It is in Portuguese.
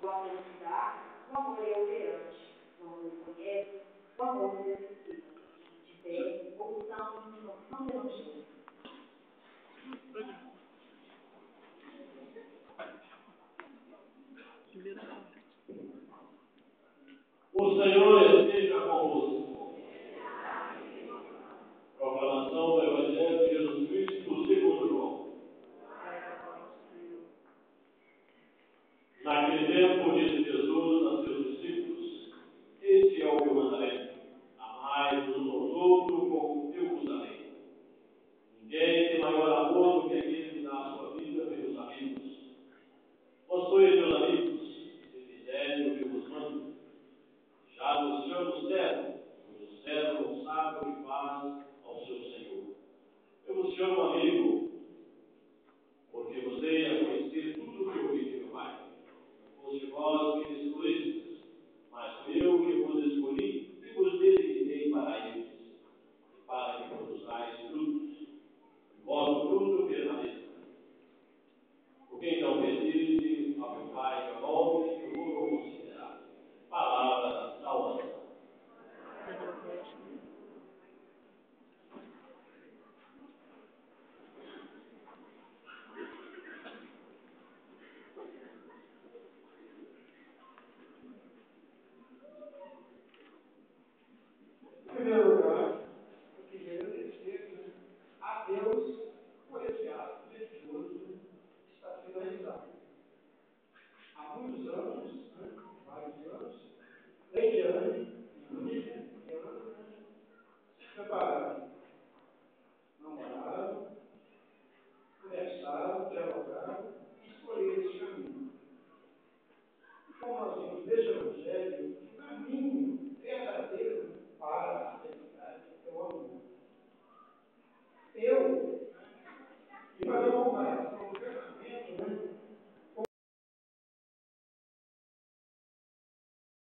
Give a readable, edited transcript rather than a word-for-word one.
O amor que dá, o amor é operante, o amor conhece, o amor necessita de fé, opção e noção do evangelho. O Senhor esteja convosco. Proclamação do Evangelho de Jesus Cristo segundo João. Naquele tempo disse Jesus a seus discípulos: Este é o meu mandamento, amai-vos uns aos outros como eu vos amei. Ninguém tem maior amor do que aquele que dá a sua vida pelos amigos. Vós sois meus amigos, se fizerem o que vos mando. Já vos chamo servo, pois o servo não sabe o que faz ao seu Senhor. Eu vos chamo amigo, porque vos dei a conhecer tudo o que ouvi de meu Pai. Não foste vós que me escolhestes, mas fui eu que vos escolhi e vos designei para eles, e para que produzais frutos, e vosso fruto permaneça. Porque então pediste ao meu Pai meu nome, eu vou considerar. Palavra da salvação. Em primeiro lugar, eu queria agradecer a Deus por esse ato precioso que está sendo realizado. Há muitos anos, vários anos, desde anos,